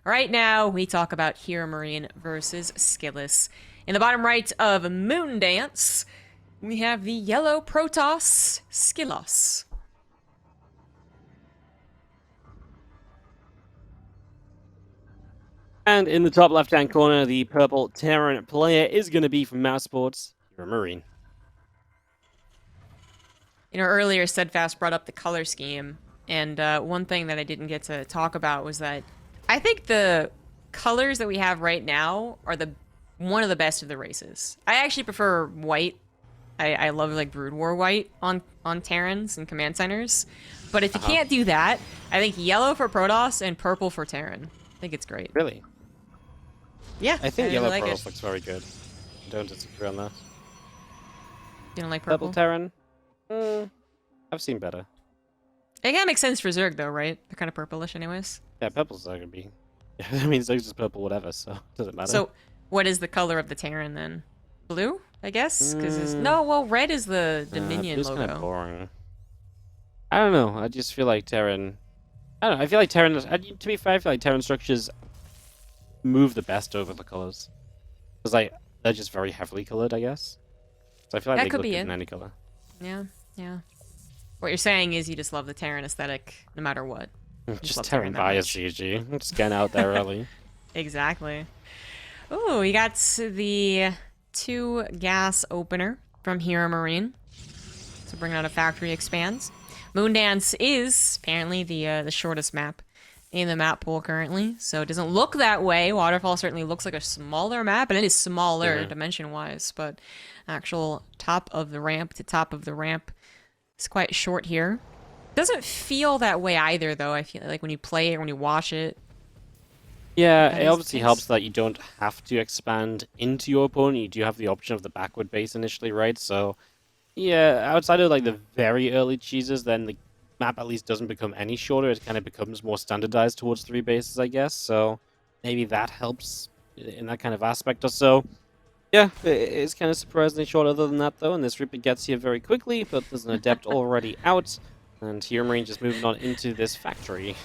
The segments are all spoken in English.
Right now, we talk about HeroMarine versus Skillous. In the bottom right of Moondance, we have the yellow Protoss, Skillos. And in the top left-hand corner, the purple Terran player is going to be from Mouse Sports, HeroMarine. You know, earlier Steadfast brought up the color scheme, and one thing that I didn't get to talk about was that I think the colors that we have right now are one of the best of the races. I actually prefer white. I love like Brood War white on Terrans and Command Centers. But if you can't do that, I think yellow for Protoss and purple for Terran. I think it's great. Really? Yeah, I think yellow like Protoss looks very good. Don't disagree on that. You don't like purple? Purple Terran? I've seen better. It kind of makes sense for Zerg though, right? They're kind of purplish anyways. Yeah, purple's not gonna be. I mean, Zerg's just purple, whatever, so it doesn't matter. So, what is the color of the Terran then? Blue, I guess? Because no, well, red is the Dominion blue's logo. kind of boring. I don't know. I just feel like Terran. I don't know. I feel like Terran. To be fair, I feel like Terran structures move the best over the colors. Because like they're just very heavily colored, I guess. So I feel like That they could look be good it. in any color. Yeah, yeah. What you're saying is you just love the Terran aesthetic no matter what. Just love Terran Terran that bias, much. CG. Just getting out there early. Exactly. Oh, we got the 2 gas opener from HeroMarine. So bringing out a factory expands. Moondance is apparently the shortest map in the map pool currently, so it doesn't look that way. Waterfall certainly looks like a smaller map, and it is smaller dimension-wise, but actual top of the ramp to top of the ramp is quite short here. Doesn't feel that way either, though. I feel like when you play it, when you watch it. Yeah, it obviously helps that you don't have to expand into your opponent. You do have the option of the backward base initially, right? So, yeah, outside of like the very early cheeses, then the map at least doesn't become any shorter. It kind of becomes more standardized towards 3 bases, I guess. So maybe that helps in that kind of aspect or so. Yeah, it's kind of surprisingly short other than that, though. And this Reaper gets here very quickly, but there's an Adept already out. And HeroMarine just moving on into this factory.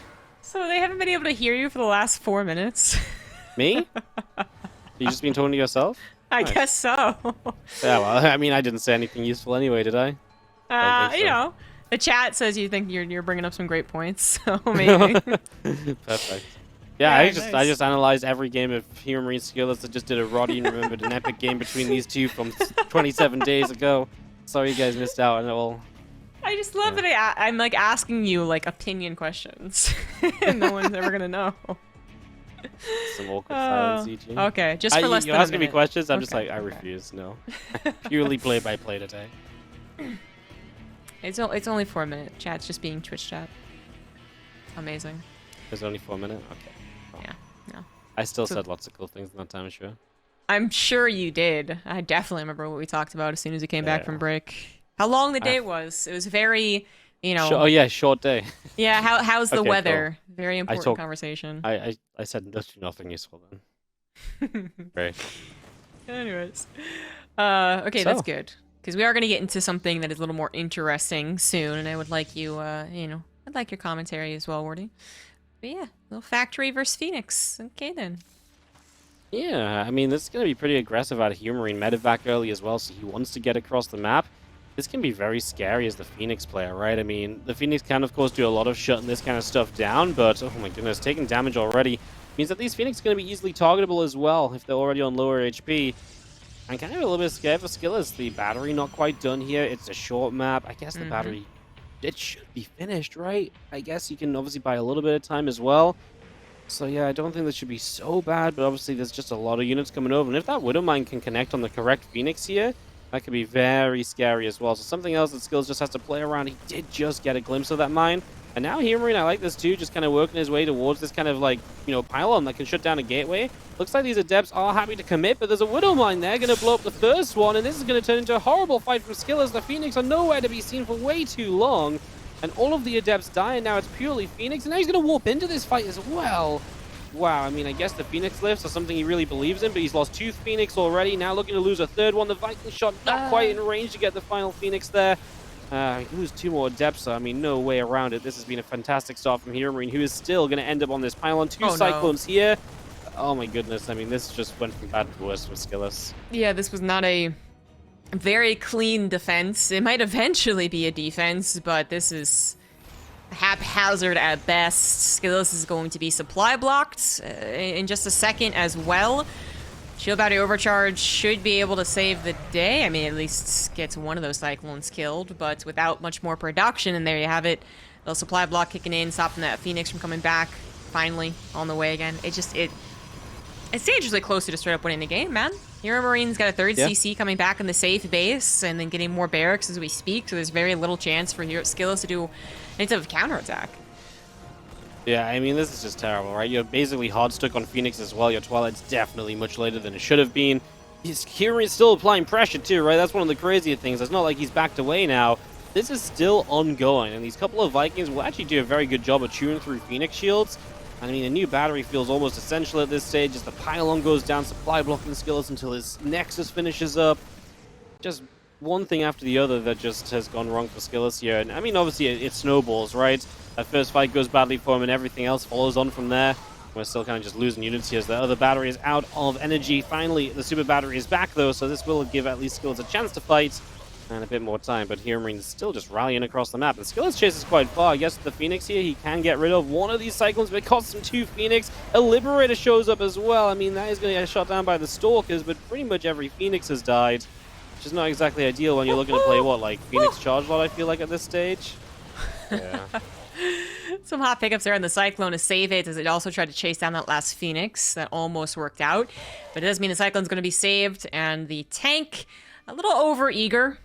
So they haven't been able to hear you for the last 4 minutes? Me? You just been talking to yourself? I guess so. Yeah, well, I mean, I didn't say anything useful anyway, did I? You know, the chat says you think you're bringing up some great points, so maybe. Perfect. Yeah, I just analyzed every game of HeroMarine Skillous. I just did a Roddy and remembered an epic game between these two from 27 days ago. Sorry you guys missed out on it all. I just love that I'm like asking you like opinion questions, and no one's ever gonna know. Some awkward silence, CG. Okay, just for less than a You're asking me minute. questions? I'm just like, I refuse. No. Purely play-by-play today. It's only 4 minutes. Chat's just being Twitch chat. Amazing. There's only 4 minutes? Okay. Well, Yeah, no. I still said lots of cool things in that time, sure. I'm sure you did. I definitely remember what we talked about as soon as we came back from break. How long the day was. It was very, you know. Oh yeah, short day. Yeah, how's the Okay, weather? Cool. Very important conversation. I said nothing useful then. Great. Anyways. Okay, that's good. Because we are going to get into something that is a little more interesting soon, and I would like you, I'd like your commentary as well, Wardy. But yeah, little Factory versus Phoenix. Okay then. Yeah, I mean, this is going to be pretty aggressive out of HeroMarine. Medevac early as well, so he wants to get across the map. This can be very scary as the Phoenix player, right? I mean, the Phoenix can, of course, do a lot of shutting this kind of stuff down, but, oh my goodness, taking damage already means that these Phoenix are going to be easily targetable as well if they're already on lower HP. I'm kind of a little bit scared for Skillous. The battery not quite done here. It's a short map. I guess the battery, it should be finished, right? I guess you can obviously buy a little bit of time as well. So yeah, I don't think this should be so bad, but obviously there's just a lot of units coming over. And if that Widowmine can connect on the correct Phoenix here, that could be very scary as well. So something else that Skillous just has to play around. He did just get a glimpse of that mine. And now HeroMarine, I like this too, just kind of working his way towards this kind of like, you know, pylon that can shut down a gateway. Looks like these Adepts are happy to commit, but there's a Widowmine there, going to blow up the first one, and this is going to turn into a horrible fight from Skillous. The Phoenix are nowhere to be seen for way too long, and all of the Adepts die, and now it's purely Phoenix, and now he's going to warp into this fight as well. Wow, I mean, I guess the Phoenix lifts are something he really believes in, but he's lost 2 Phoenix already, now looking to lose a 3rd one. The Viking shot not quite in range to get the final Phoenix there. Lose 2 more depths, so I mean, no way around it. This has been a fantastic start from HeroMarine, who is still going to end up on this pylon. 2 Oh, no. Cyclones here. Oh my goodness, I mean, this just went from bad to worse with Skillous. Yeah, this was not a very clean defense. It might eventually be a defense, but this is haphazard at best. Skillous is going to be supply blocked in just a second as well. Shield battery overcharge should be able to save the day. I mean, at least gets one of those Cyclones killed, but without much more production, and there you have it. The supply block kicking in, stopping that Phoenix from coming back. Finally, on the way again. It's dangerously closer to straight up winning the game, man. HeroMarine's got a third CC coming back in the safe base, and then getting more barracks as we speak, so there's very little chance for Skillous to do any type of counterattack. Yeah, I mean, this is just terrible, right? You're basically hard stuck on Phoenix as well. Your Twilight's definitely much later than it should have been. HeroMarine's still applying pressure too, right? That's one of the crazier things. It's not like he's backed away now. This is still ongoing, and these couple of Vikings will actually do a very good job of chewing through Phoenix shields. I mean, a new battery feels almost essential at this stage as the pylon goes down, supply blocking Skillous until his Nexus finishes up. Just one thing after the other that just has gone wrong for Skillous here. And I mean, obviously, it snowballs, right? That first fight goes badly for him, and everything else follows on from there. We're still kind of just losing units here as the other battery is out of energy. Finally, the super battery is back, though, so this will give at least Skillous a chance to fight. And a bit more time, but HeroMarine is still just rallying across the map. And Skillous chases quite far. I guess the Phoenix here, he can get rid of one of these Cyclones, but it costs him 2 Phoenix. A Liberator shows up as well. I mean, that is going to get shot down by the Stalkers, but pretty much every Phoenix has died, which is not exactly ideal when you're looking to play, what, like Phoenix Charge Lot, I feel like, at this stage? Yeah. Some hot pickups there on the Cyclone to save it, as it also tried to chase down that last Phoenix. That almost worked out. But it does mean the Cyclone's going to be saved, and the tank, a little over-eager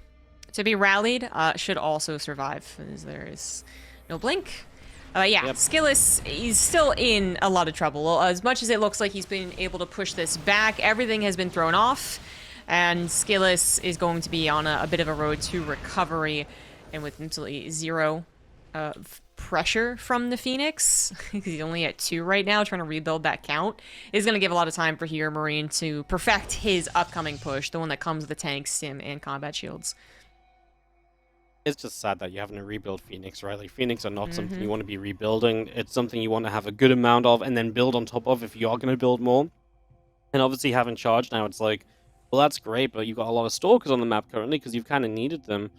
to be rallied, should also survive, as there is no blink. Skillous, he's still in a lot of trouble. As much as it looks like he's been able to push this back, everything has been thrown off, and Skillous is going to be on a bit of a road to recovery, and with absolutely zero pressure from the Phoenix, he's only at 2 right now, trying to rebuild that count, is going to give a lot of time for HeroMarine to perfect his upcoming push, the one that comes with the tanks, sim, and combat shields. It's just sad that you're having to rebuild Phoenix, right? Like, Phoenix are not something you want to be rebuilding. It's something you want to have a good amount of and then build on top of if you are going to build more. And obviously having charge now, it's like, well, that's great, but you've got a lot of Stalkers on the map currently because you've kind of needed them.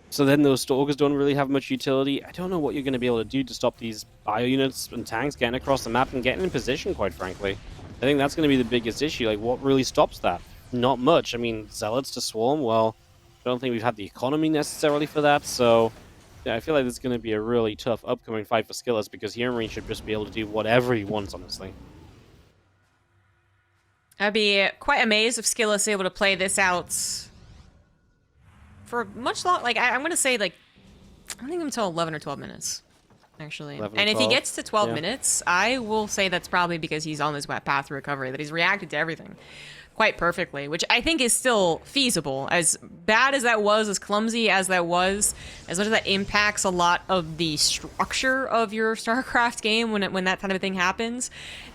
So then those Stalkers don't really have much utility. I don't know what you're going to be able to do to stop these bio units and tanks getting across the map and getting in position, quite frankly. I think that's going to be the biggest issue. Like, what really stops that? Not much. I mean, Zealots to swarm, well, I don't think we've had the economy necessarily for that, so yeah, I feel like this is going to be a really tough upcoming fight for Skillous because HeroMarine should just be able to do whatever he wants, honestly. I'd be quite amazed if Skillous is able to play this out for much long. Like, I'm going to say, like, I think until 11 or 12 minutes, actually. And if he gets to 12 minutes, I will say that's probably because he's on this wet path to recovery, that he's reacted to everything quite perfectly, which I think is still feasible. As bad as that was, as clumsy as that was, as much as that impacts a lot of the structure of your StarCraft game when that kind of thing happens,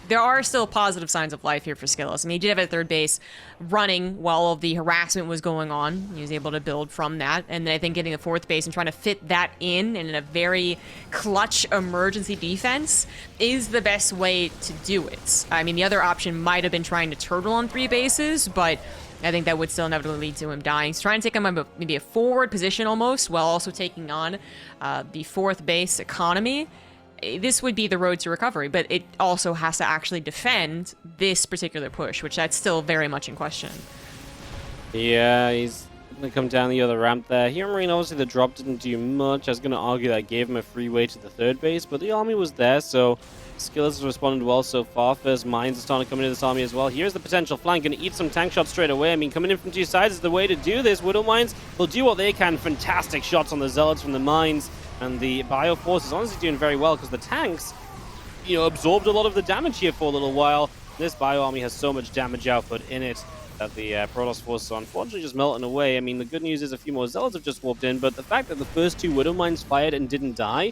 there are still positive signs of life here for Skillous. I mean, he did have a third base running while all of the harassment was going on. He was able to build from that, and then I think getting a fourth base and trying to fit that in a very clutch emergency defense is the best way to do it. I mean, the other option might have been trying to turtle on 3 bases, but I think that would still inevitably lead to him dying. He's trying to take him maybe a forward position almost, while also taking on the 4th base economy. This would be the road to recovery, but it also has to actually defend this particular push, which that's still very much in question. Yeah, he's going to come down the other ramp there. HeroMarine, obviously the drop didn't do much. I was going to argue that gave him a free way to the 3rd base, but the army was there, so Skillous has responded well so far. First mines are starting to come into this army as well. Here's the potential flank, going to eat some tank shots straight away. I mean, coming in from 2 sides is the way to do this. Widow Mines will do what they can. Fantastic shots on the Zealots from the mines. And the Bio Force is honestly doing very well because the tanks, absorbed a lot of the damage here for a little while. This Bio Army has so much damage output in it that the Protoss Force are unfortunately just melting away. I mean, the good news is a few more Zealots have just warped in, but the fact that the first 2 Widow Mines fired and didn't die,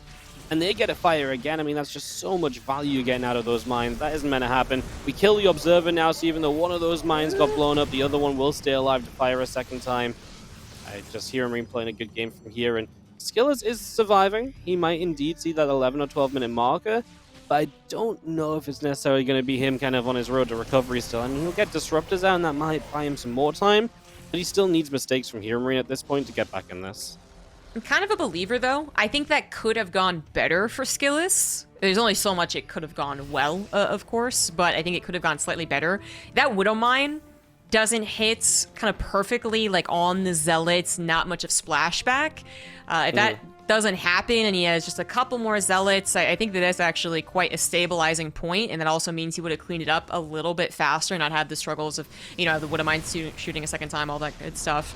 and they get a fire again, I mean, that's just so much value you're getting out of those mines. That isn't meant to happen. We kill the Observer now, so even though one of those mines got blown up, the other one will stay alive to fire a second time. I just HeroMarine playing a good game from here, and Skillous is surviving. He might indeed see that 11 or 12-minute marker, but I don't know if it's necessarily going to be him kind of on his road to recovery still. I mean, he'll get disruptors out, and that might buy him some more time, but he still needs mistakes from HeroMarine at this point to get back in this. I'm kind of a believer, though. I think that could have gone better for Skillous. There's only so much it could have gone well, of course, but I think it could have gone slightly better. That Widow Mine doesn't hit kind of perfectly, like, on the Zealots, not much of splashback. If that doesn't happen and he has just a couple more Zealots, I think that that's actually quite a stabilizing point, and that also means he would have cleaned it up a little bit faster and not had the struggles of, you know, the Widow Mine shooting a second time, all that good stuff.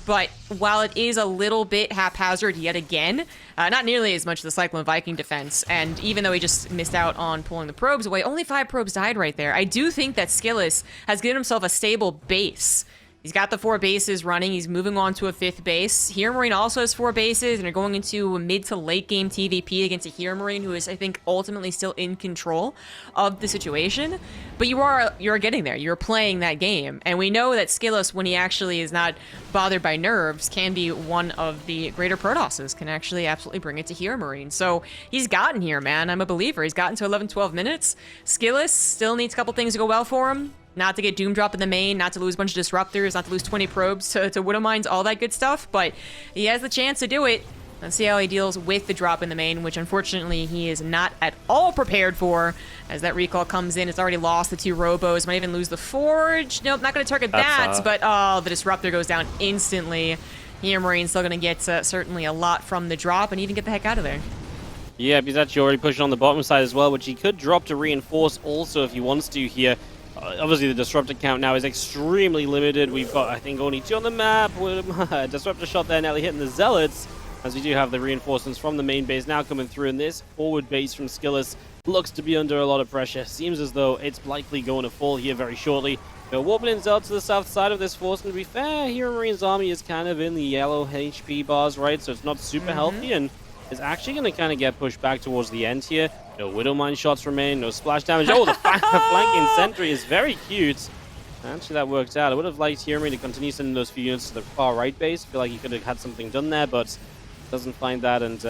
But while it is a little bit haphazard yet again, not nearly as much as the Cyclone Viking defense, and even though he just missed out on pulling the probes away, only 5 probes died right there. I do think that Skillous has given himself a stable base. He's got the 4 bases running. He's moving on to a 5th base. HeroMarine also has 4 bases, and are going into a mid to late game TVP against a HeroMarine who is, I think, ultimately still in control of the situation. But you're getting there. You're playing that game, and we know that Skillous, when he actually is not bothered by nerves, can be one of the greater Protosses. Can actually absolutely bring it to HeroMarine. So he's gotten here, man. I'm a believer. He's gotten to 11-12 minutes. Skillous still needs a couple things to go well for him. Not to get Doom Drop in the main, not to lose a bunch of Disruptors, not to lose 20 probes to Widow Mines, all that good stuff, but he has the chance to do it. Let's see how he deals with the drop in the main, which unfortunately he is not at all prepared for. As that recall comes in, it's already lost the 2 Robos, might even lose the Forge. Nope, not going to target that, but oh, the Disruptor goes down instantly. HeroMarine's still going to get certainly a lot from the drop and even get the heck out of there. Yeah, he's actually already pushing on the bottom side as well, which he could drop to reinforce also if he wants to here. Obviously, the Disruptor count now is extremely limited. We've got, I think, only 2 on the map. Disruptor shot there, nearly hitting the Zealots, as we do have the reinforcements from the main base now coming through. And this forward base from Skillous looks to be under a lot of pressure. Seems as though it's likely going to fall here very shortly. Warbling Zealot to the south side of this force, and to be fair, HeroMarine's army is kind of in the yellow HP bars, right? So it's not super healthy, and is actually going to kind of get pushed back towards the end here. No Widow Mine shots remain, no splash damage. Oh, the flanking sentry is very cute. Actually, that worked out. I would have liked HeroMarine to continue sending those few units to the far right base. I feel like he could have had something done there, but doesn't find that. And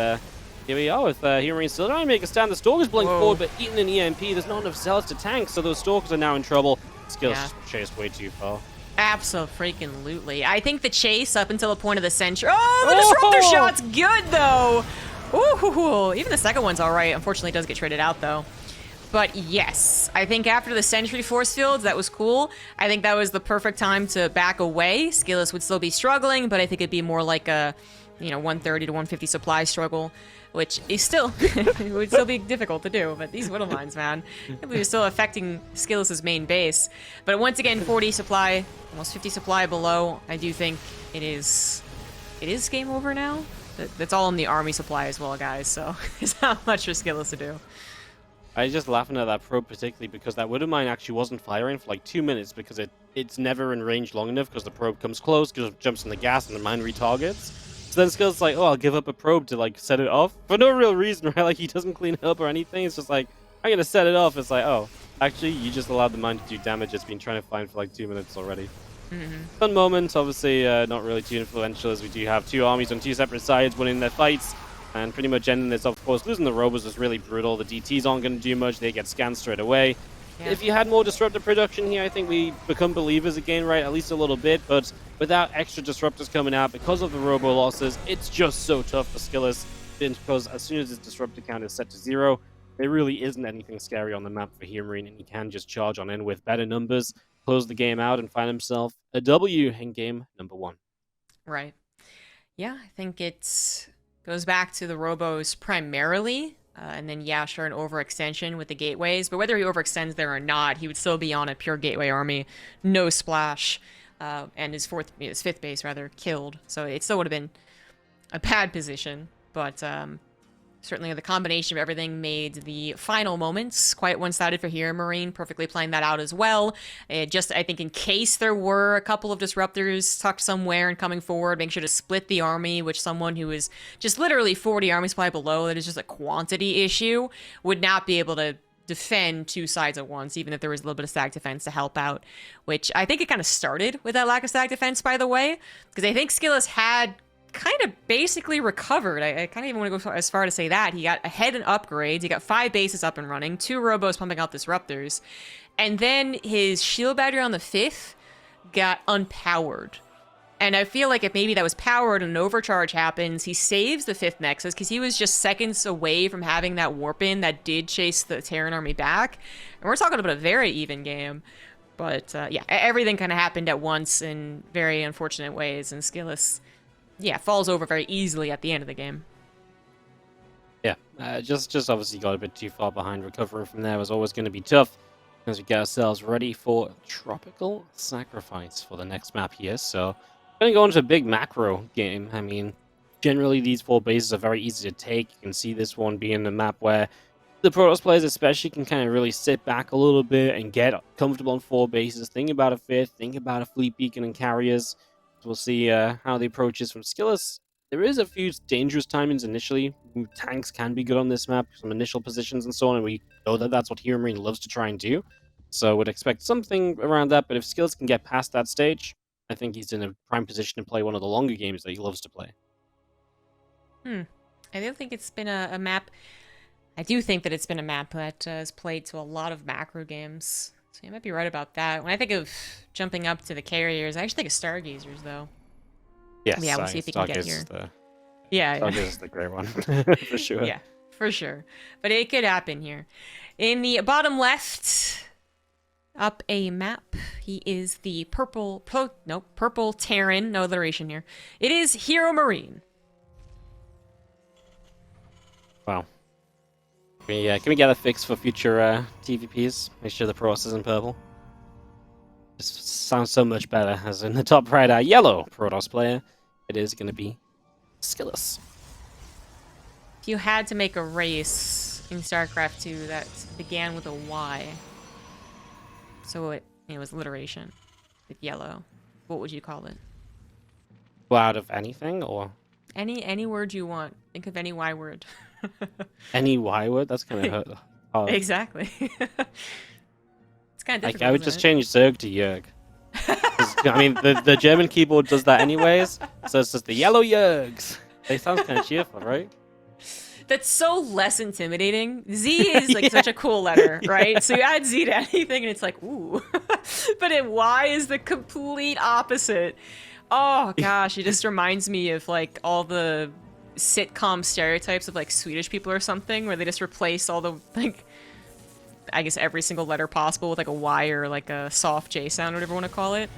here we are with HeroMarine still trying to make a stand. The Stalker's blowing forward, but eating an EMP. There's not enough Zealots to tank, so those Stalkers are now in trouble. Skillous just chased way too far. Absolutely. I think the chase up until the point of the sentry. Oh, the Disruptor shot's good, though. Ooh, even the second one's all right. Unfortunately, it does get traded out, though. But yes, I think after the Sentry force fields, that was cool. I think that was the perfect time to back away. Skillous would still be struggling, but I think it'd be more like a, 130 to 150 supply struggle, which is still, it would still be difficult to do. But these Widow Mines, man, we're still affecting Skillous's main base. But once again, 40 supply, almost 50 supply below. I do think it is game over now. That's all in the army supply as well, guys, so there's not much for Skillous to do. I was just laughing at that probe particularly because that Widow Mine actually wasn't firing for like 2 minutes because it's never in range long enough because the probe comes close, jumps in the gas, and the mine retargets. So then Skillous like, oh, I'll give up a probe to like set it off for no real reason, right? Like he doesn't clean it up or anything. It's just like, I'm going to set it off. It's like, oh, actually, you just allowed the mine to do damage it's been trying to find for like 2 minutes already. Fun moment, obviously not really too influential as we do have 2 armies on 2 separate sides winning their fights and pretty much ending this. Of course, losing the Robos was really brutal. The DTs aren't going to do much. They get scanned straight away. Yeah. If you had more Disruptor production here, I think we become believers again, right? At least a little bit, but without extra Disruptors coming out because of the Robo losses, it's just so tough for Skillous because as soon as his Disruptor count is set to 0, there really isn't anything scary on the map for HeroMarine, and he can just charge on in with better numbers, close the game out, and find himself a W in game number 1. Right. Yeah, I think it goes back to the Robos primarily, and then, yeah, sure, an overextension with the gateways, but whether he overextends there or not, he would still be on a pure gateway army, no splash, and his 5th base, rather, killed, so it still would have been a bad position, but certainly the combination of everything made the final moments quite one-sided for HeroMarine, perfectly playing that out as well. Just, I think, in case there were a couple of Disruptors tucked somewhere and coming forward, make sure to split the army, which someone who is just literally 40 army supply below, that is just a quantity issue, would not be able to defend 2 sides at once, even if there was a little bit of stack defense to help out, which I think it kind of started with that lack of stack defense, by the way, because I think Skillous had kind of basically recovered. I kind of even want to go as far to say that. He got ahead in upgrades. He got 5 bases up and running, 2 robos pumping out disruptors. And then his shield battery on the 5th got unpowered. And I feel like if maybe that was powered and an overcharge happens, he saves the 5th Nexus because he was just seconds away from having that warp in that did chase the Terran army back. And we're talking about a very even game. But yeah, everything kind of happened at once in very unfortunate ways. And Skillous, yeah, falls over very easily at the end of the game. Yeah, just obviously got a bit too far behind. Recovering from there was always going to be tough as we get ourselves ready for Tropical Sacrifice for the next map here. So going to go into a big macro game. I mean, generally these 4 bases are very easy to take. You can see this one being a map where the Protoss players especially can kind of really sit back a little bit and get comfortable on 4 bases. Think about a 5th, think about a fleet beacon and carriers. So we'll see how the approach is from Skillous. There is a few dangerous timings initially. Tanks can be good on this map, some initial positions and so on, and we know that that's what HeroMarine loves to try and do. So would expect something around that, but if Skillous can get past that stage, I think he's in a prime position to play one of the longer games that he loves to play. I don't think it's been a map. I do think that it's been a map that has played to a lot of macro games. So you might be right about that. When I think of jumping up to the carriers, I actually think of Stargazers, though. Yes, yeah, we'll see if he can get here. Yeah, Stargazer is the great one, for sure. Yeah, for sure. But it could happen here. In the bottom left, up a map, he is the purple Terran, no alliteration here. It is HeroMarine. Wow. Can we get a fix for future TVPs? Make sure the Protoss is in purple. This sounds so much better. As in the top right, yellow Protoss player, it is going to be Skillous. If you had to make a race in StarCraft 2 that began with a Y, so it was alliteration with yellow, what would you call it? Well, out of anything, or any word you want. Think of any Y word. Any Y word? That's kind of hard. Exactly. It's kind of difficult. Like, I would just change Zerg to Yerg. I mean, the German keyboard does that anyways, so it's just the yellow Yergs. They sound kind of cheerful, right? That's so less intimidating. Z is like such a cool letter, right? So you add Z to anything and it's like, ooh. But Y is the complete opposite. Oh gosh, it just reminds me of like all the sitcom stereotypes of like Swedish people or something, where they just replace all the like, I guess every single letter possible with like a Y or like a soft J sound, whatever you want to call it.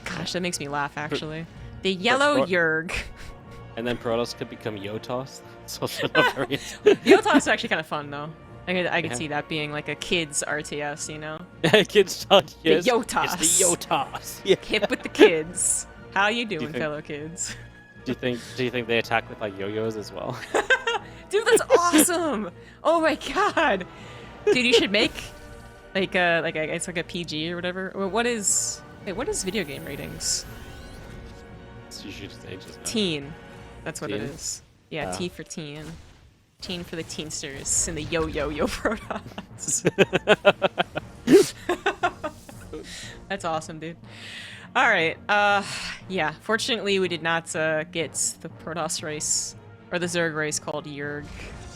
Gosh, that makes me laugh actually. The yellow Yerg. And then Protoss could become Yotos. It's also not very... Yotos is actually kind of fun though. I could see that being like a kids RTS, you know? Kids talk, yes. The Yotos. It's the Yotos. Yeah. Hip with the kids. How you doing, fellow kids? Do you think they attack with like yo-yos as well? Dude, that's awesome! Oh my god! Dude, you should make like it's like a PG or whatever. What is video game ratings? It's usually just ages now. Teen. That's what Teen? it is. Yeah, T for teen. Teen for the teensters and the yo Protoss. That's awesome, dude. All right. Yeah. Fortunately, we did not get the Protoss race or the Zerg race called Yerg.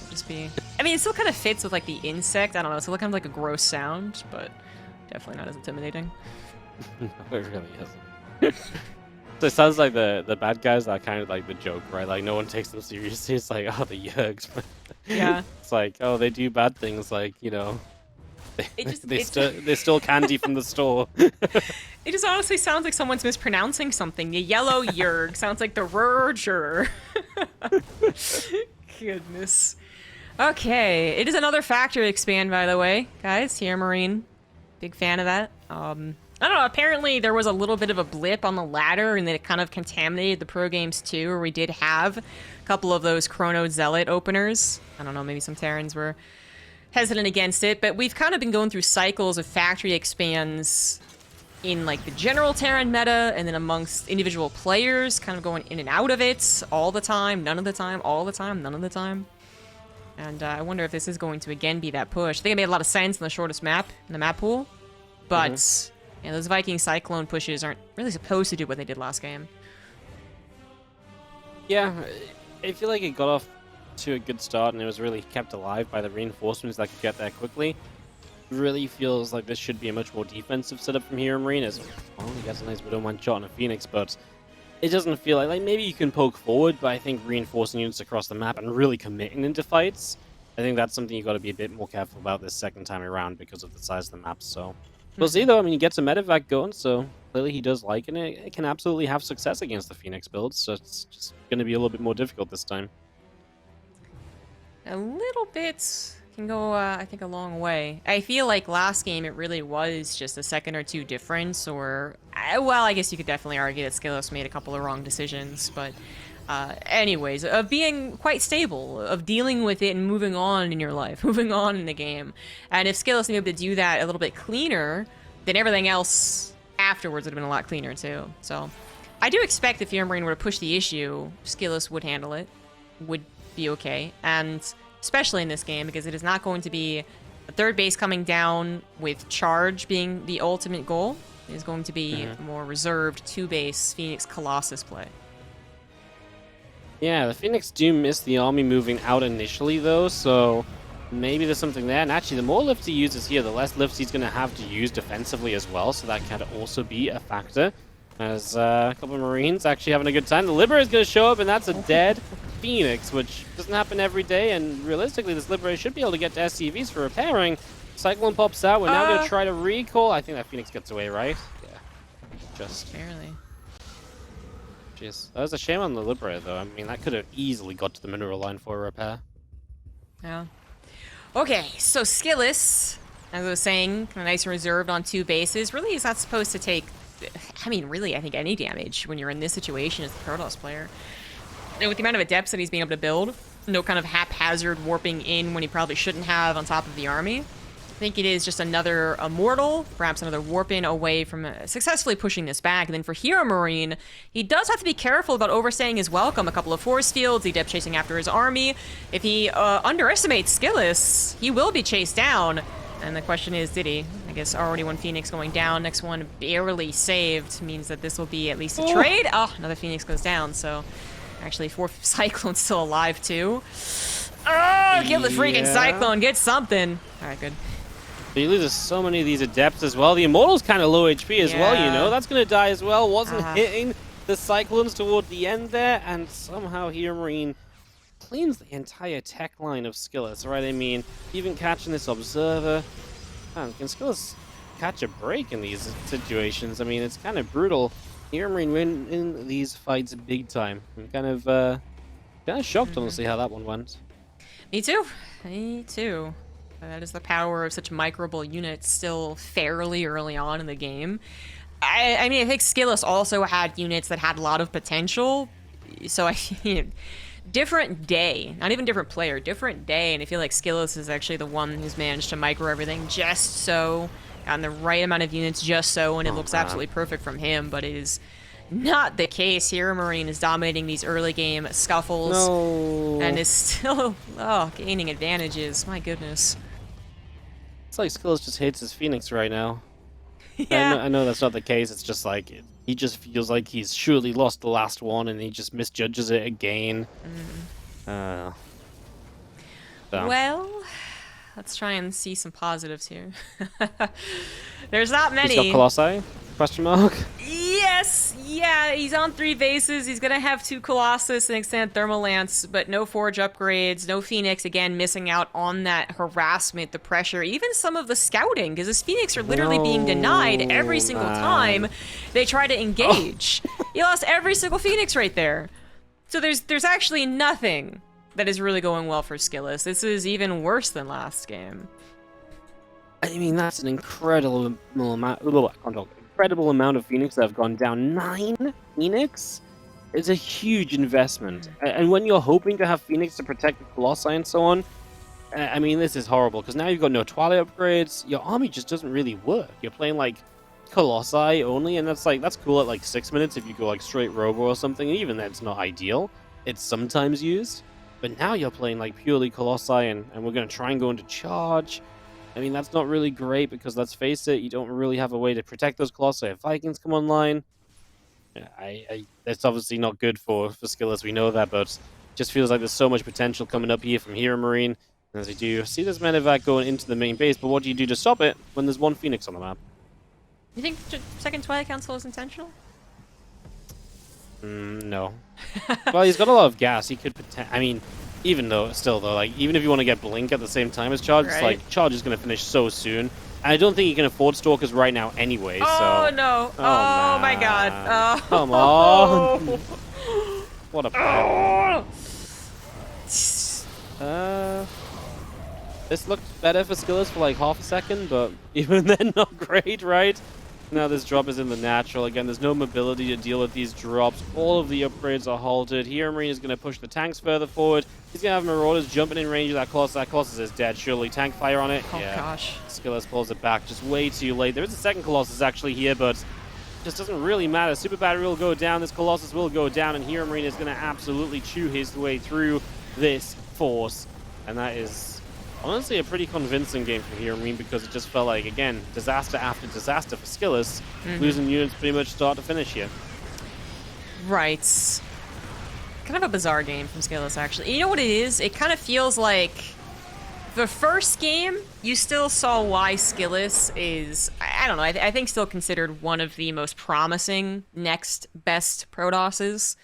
Just be. I mean, it still kind of fits with like the insect. I don't know. It's still kind of like a gross sound, but definitely not as intimidating. No, it really isn't. So it sounds like the bad guys are kind of like the joke, right? Like no one takes them seriously. It's like, oh, the Yergs. Yeah. It's like, oh, they do bad things, like, you know. They steal candy from the store. It just honestly sounds like someone's mispronouncing something. The yellow Yerg sounds like the Rurger. Goodness. Okay, it is another factory expand, by the way, guys. HeroMarine, big fan of that. I don't know, apparently there was a little bit of a blip on the ladder and then it kind of contaminated the pro games too, where we did have a couple of those Chrono Zealot openers. I don't know, maybe some Terrans were hesitant against it, but we've kind of been going through cycles of factory expands in like the general Terran meta and then amongst individual players, kind of going in and out of it all the time, none of the time, all the time, none of the time. And I wonder if this is going to again be that push. I think it made a lot of sense in the shortest map, in the map pool, but yeah, those Viking Cyclone pushes aren't really supposed to do what they did last game. Yeah, I feel like it got off to a good start, and it was really kept alive by the reinforcements that could get there quickly. Really feels like this should be a much more defensive setup from HeroMarine, as well, he gets a nice Widowmine shot on a Phoenix, but it doesn't feel like maybe you can poke forward, but I think reinforcing units across the map and really committing into fights, I think that's something you got to be a bit more careful about this second time around because of the size of the map. So we'll see, though. I mean, he gets a medevac going, so clearly he does like it. It can absolutely have success against the Phoenix builds, so it's just going to be a little bit more difficult this time. A little bit can go, I think, a long way. I feel like last game it really was just a second or two difference, or, well, I guess you could definitely argue that Skillous made a couple of wrong decisions, but anyways, of being quite stable, of dealing with it and moving on in your life, moving on in the game. And if Skillous knew able to do that a little bit cleaner, then everything else afterwards would have been a lot cleaner too. So I do expect if HeroMarine were to push the issue, Skillous would handle it, would be okay. And especially in this game, because it is not going to be a third base coming down with charge being the ultimate goal. It is going to be a more reserved two-base Phoenix Colossus play. Yeah, the Phoenix do miss the army moving out initially, though, so maybe there's something there. And actually, the more lifts he uses here, the less lifts he's going to have to use defensively as well, so that can also be a factor. As a couple of Marines actually having a good time. The Liberator is going to show up, and that's a dead Phoenix, which doesn't happen every day, and realistically, this Liberator should be able to get to SCVs for repairing. Cyclone pops out. We're now going to try to recall. I think that Phoenix gets away, right? Yeah. Just barely. Jeez. That was a shame on the Liberator, though. I mean, that could have easily got to the mineral line for a repair. Yeah. Okay, so Skillous, as I was saying, kind of nice and reserved on two bases, really is not supposed to take, I mean, really, I think any damage when you're in this situation as the Protoss player. And with the amount of adepts that he's being able to build, no kind of haphazard warping in when he probably shouldn't have on top of the army. I think it is just another Immortal, perhaps another warp in away from successfully pushing this back. And then for HeroMarine, he does have to be careful about overstaying his welcome. A couple of force fields, the adept chasing after his army. If he underestimates Skillous, he will be chased down. And the question is, did he? I guess already one Phoenix going down, next one barely saved, means that this will be at least a trade. Oh, another Phoenix goes down, so actually 4 Cyclones still alive too. Oh, kill the freaking Cyclone, get something. All right, good. But you lose so many of these adepts as well. The Immortal's kind of low HP as well, you know. That's going to die as well. Wasn't hitting the Cyclones toward the end there, and somehow HeroMarine cleans the entire tech line of Skillous, right? I mean, even catching this Observer. Man, can Skillous catch a break in these situations? I mean, it's kind of brutal. HeroMarine win in these fights big time. I'm kind of shocked, honestly, how that one went. Me too. Me too. That is the power of such microable units still fairly early on in the game. I mean, I think Skillous also had units that had a lot of potential. So I different day, not even different player, different day. And I feel like Skillous is actually the one who's managed to micro everything just so, on the right amount of units just so, and it looks absolutely perfect from him. But it is not the case. HeroMarine is dominating these early game scuffles and is still gaining advantages. My goodness. It's like Skillous just hates his Phoenix right now. Yeah. I know that's not the case. It's just like he just feels like he's surely lost the last one, and he just misjudges it again. So. Well, let's try and see some positives here. There's not many. He's got Colossi? Question mark? Yes! Yeah, he's on 3 bases. He's gonna have 2 Colossus and extended Thermal Lance, but no Forge upgrades, no Phoenix, again, missing out on that harassment, the pressure, even some of the scouting, because his Phoenix are literally being denied every single time they try to engage. He lost every single Phoenix right there. So there's actually nothing that is really going well for Skillous. This is even worse than last game. I mean, that's an incredible amount of Phoenix that have gone down. 9 Phoenix is a huge investment. And when you're hoping to have Phoenix to protect the Colossi and so on, I mean, this is horrible, because now you've got no Twilight upgrades. Your army just doesn't really work. You're playing, like, Colossi only, and that's cool at, like, 6 minutes if you go, like, straight Robo or something. And even that's not ideal. It's sometimes used. But now you're playing, like, purely Colossi, and we're going to try and go into charge. I mean, that's not really great because, let's face it, you don't really have a way to protect those Colossi if Vikings come online. Yeah, that's obviously not good for Skillous, we know that, but just feels like there's so much potential coming up here from HeroMarine. As we do see this medevac going into the main base, but what do you do to stop it when there's one Phoenix on the map? You think second Twilight Council is intentional? No. Well, he's got a lot of gas. He could I mean, even though, still though, like, even if you want to get Blink at the same time as Charge, it's like, Charge is going to finish so soon. And I don't think he can afford Stalkers right now anyway, so... Oh, no. Oh, my God. Oh. Come on. What a bad This looked better for Skillous for like half a second, but even then, not great, right? Now this drop is in the natural. Again, there's no mobility to deal with these drops. All of the upgrades are halted. HeroMarine is going to push the tanks further forward. He's going to have Marauders jumping in range of that Colossus. That Colossus is dead, surely. Tank fire on it. Oh, yeah. gosh. Skillous pulls it back just way too late. There is a second Colossus actually here, but it just doesn't really matter. Super Battery will go down. This Colossus will go down, and HeroMarine is going to absolutely chew his way through this force. And that is... honestly, a pretty convincing game for HeroMarine because it just felt like, again, disaster after disaster for Skillous, losing units pretty much start to finish here. Right. Kind of a bizarre game from Skillous, actually. You know what it is? It kind of feels like the first game, you still saw why Skillous is, I don't know, I think still considered one of the most promising next best Protosses.